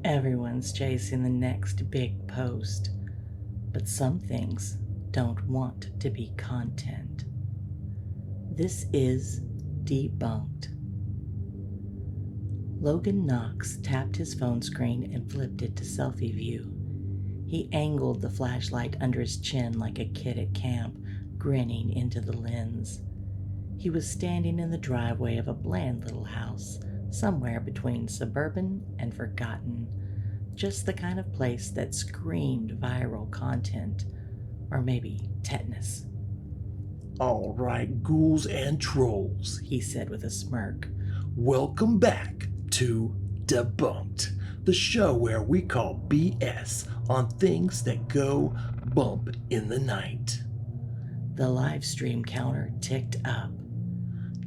Everyone's chasing the next big post, but some things don't want to be content. This is Debunked. Logan Knox tapped his phone screen and flipped it to selfie view. He angled the flashlight under his chin like a kid at camp, grinning into the lens. He was standing in the driveway of a bland little house, somewhere between suburban and forgotten. Just the kind of place that screamed viral content, or maybe tetanus. "All right, ghouls and trolls," he said with a smirk. "Welcome back to Debunked, the show where we call BS on things that go bump in the night." The live stream counter ticked up.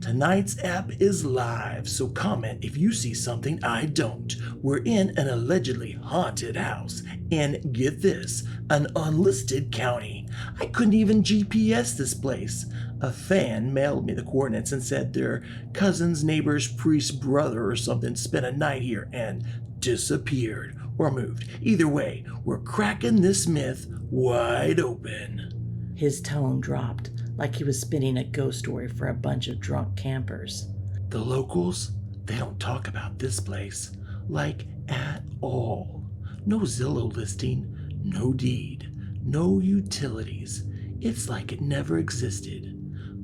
Tonight's app is live, so comment if you see something I don't. We're in an allegedly haunted house, and get this, an unlisted county. I couldn't even GPS this place. A fan mailed me the coordinates and said their cousin's neighbor's priest's brother or something spent a night here and disappeared or moved. Either way, we're cracking this myth wide open. His tone dropped, like he was spinning a ghost story for a bunch of drunk campers. The locals, they don't talk about this place, like at all. No Zillow listing, no deed, no utilities. It's like it never existed.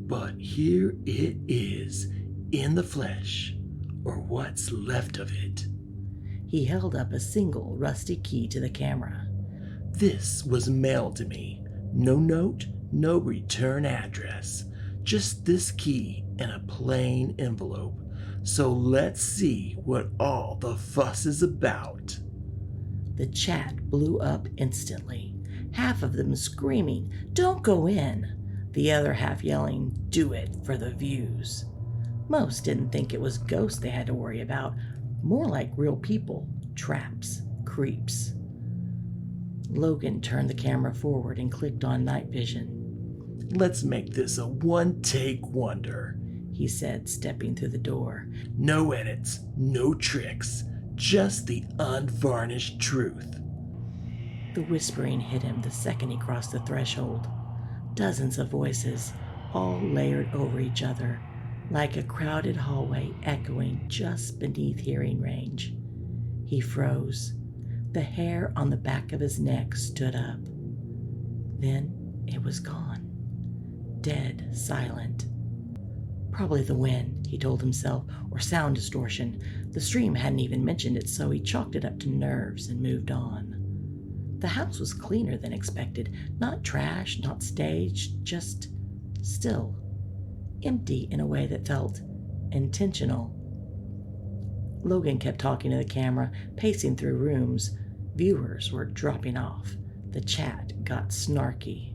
But here it is, in the flesh, or what's left of it. He held up a single rusty key to the camera. This was mailed to me. No note, no return address. Just this key in a plain envelope. So let's see what all the fuss is about. The chat blew up instantly, half of them screaming, "Don't go in!" The other half yelling, "Do it for the views." Most didn't think it was ghosts they had to worry about, more like real people, traps, creeps. Logan turned the camera forward and clicked on night vision. "Let's make this a one-take wonder," he said, stepping through the door. "No edits, no tricks, just the unvarnished truth." The whispering hit him the second he crossed the threshold. Dozens of voices, all layered over each other, like a crowded hallway echoing just beneath hearing range. He froze. The hair on the back of his neck stood up. Then it was gone. Dead silent. Probably the wind, he told himself, or sound distortion. The stream hadn't even mentioned it, so he chalked it up to nerves and moved on. The house was cleaner than expected. Not trash, not staged, just still. Empty in a way that felt intentional. Logan kept talking to the camera, pacing through rooms. Viewers were dropping off. The chat got snarky.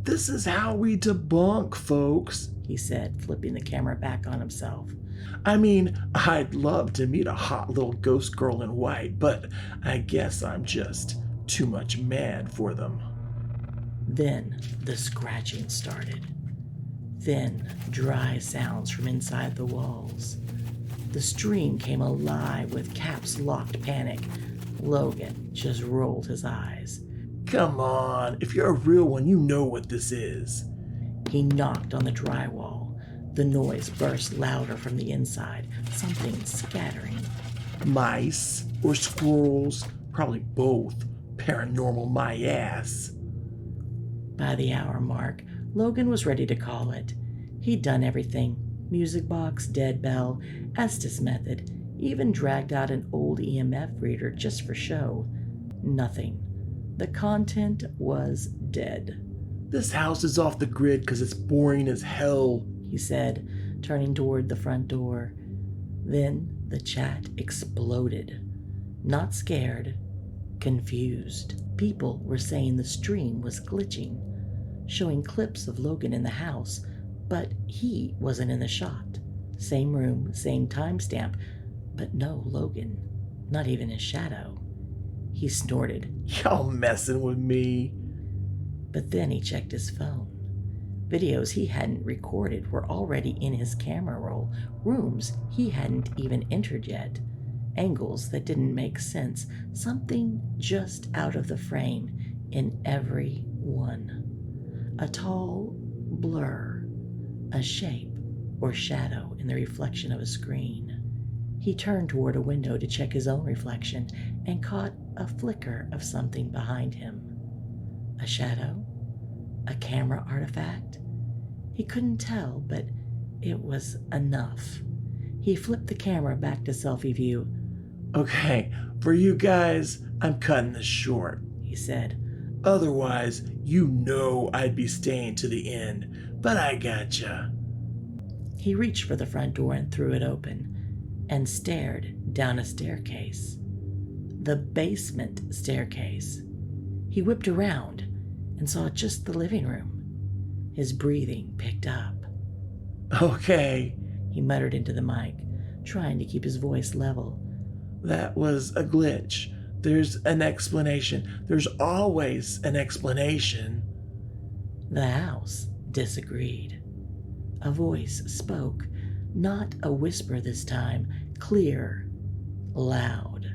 "This is how we debunk, folks," he said, flipping the camera back on himself. "I mean, I'd love to meet a hot little ghost girl in white, but I guess I'm just too much man for them." Then the scratching started. Thin, dry sounds from inside the walls. The stream came alive with caps-locked panic. Logan just rolled his eyes. "Come on, if you're a real one, you know what this is." He knocked on the drywall. The noise burst louder from the inside, something scattering. Mice or squirrels, probably both. Paranormal my ass. By the hour mark, Logan was ready to call it. He'd done everything. Music box, dead bell, Estes method, even dragged out an old EMF reader just for show. Nothing. The content was dead. "This house is off the grid because it's boring as hell," he said, turning toward the front door. Then the chat exploded. Not scared, confused. People were saying the stream was glitching, showing clips of Logan in the house, but he wasn't in the shot. Same room, same timestamp, but no Logan, not even his shadow. He snorted. "Y'all messing with me." But then he checked his phone. Videos he hadn't recorded were already in his camera roll, rooms he hadn't even entered yet, angles that didn't make sense, something just out of the frame in every one. A tall blur, a shape or shadow in the reflection of a screen. He turned toward a window to check his own reflection and caught a flicker of something behind him. A shadow? A camera artifact? He couldn't tell, but it was enough. He flipped the camera back to selfie view. Okay, for you guys, I'm cutting this short, He said. Otherwise, you know I'd be staying to the end, but I gotcha. He reached for the front door and threw it open and stared down a staircase. The basement staircase. He whipped around and saw just the living room. His breathing picked up. Okay, He muttered into the mic, trying to keep his voice level. that was a glitch. There's an explanation. There's always an explanation. The house disagreed. A voice spoke, not a whisper this time, clear, loud.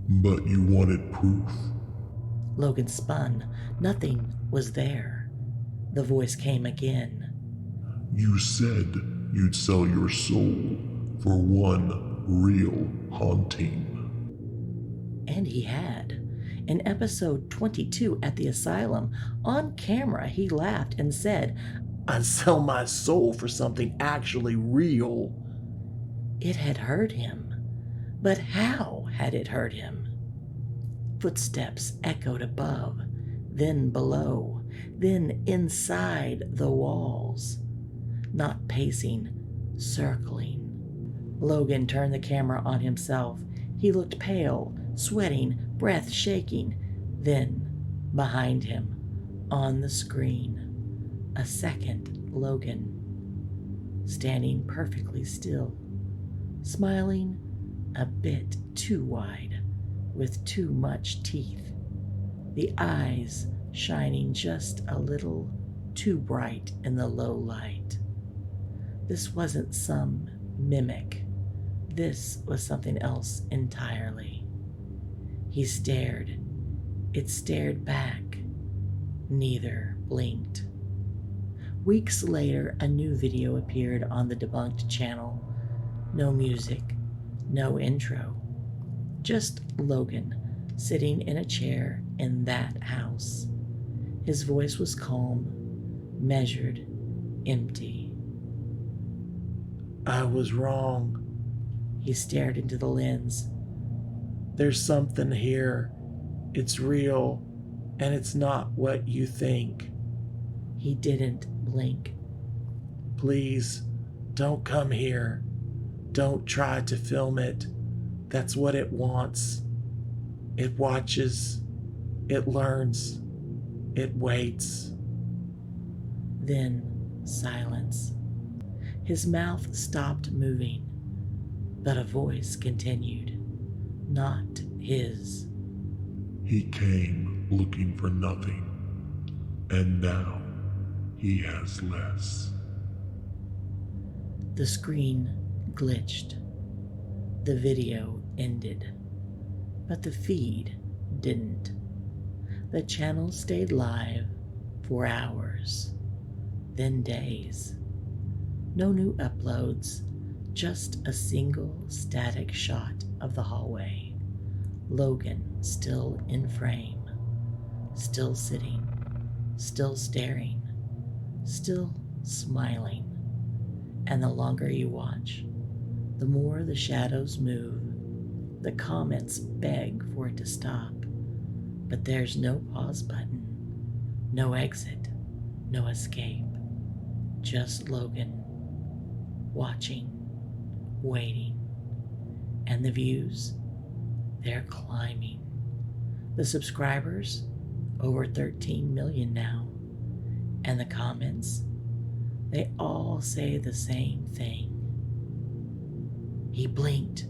But you wanted proof? Logan spun. Nothing was there. The voice came again. You said you'd sell your soul for one real haunting. And he had. In episode 22 at the asylum, on camera, he laughed and said, I'd sell my soul for something actually real. it had hurt him. But how had it hurt him? Footsteps echoed above, then below, then inside the walls. Not pacing, circling. Logan turned the camera on himself. He looked pale, sweating, breath shaking. Then, behind him, on the screen, a second Logan, standing perfectly still, smiling a bit too wide, with too much teeth, the eyes shining just a little too bright in the low light. This wasn't some mimic. This was something else entirely. He stared. It stared back. Neither blinked. Weeks later, a new video appeared on the Debunked channel. No music, no intro. Just Logan sitting in a chair in that house. His voice was calm, measured, empty. I was wrong. He stared into the lens. There's something here. It's real, and it's not what you think. He didn't blink. Please, don't come here. Don't try to film it. That's what it wants. It watches. It learns. It waits. Then silence. His mouth stopped moving, but a voice continued, not his. He came looking for nothing, and now he has less. The screen glitched. The video ended, but the feed didn't. The channel stayed live for hours, then days. No new uploads, just a single static shot of the hallway. Logan still in frame, still sitting, still staring, still smiling. And the longer you watch, the more the shadows move. The comments beg for it to stop, but there's no pause button, no exit, no escape. Just Logan, watching, waiting. And the views, they're climbing. The subscribers, over 13 million now. And the comments, they all say the same thing. He blinked.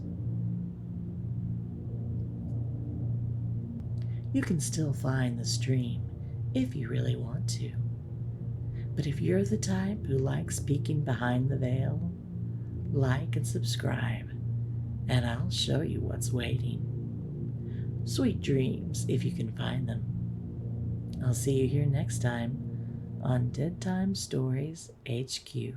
You can still find the stream if you really want to. But if you're the type who likes peeking behind the veil, like and subscribe, and I'll show you what's waiting. Sweet dreams, if you can find them. I'll see you here next time on Dead Time Stories HQ.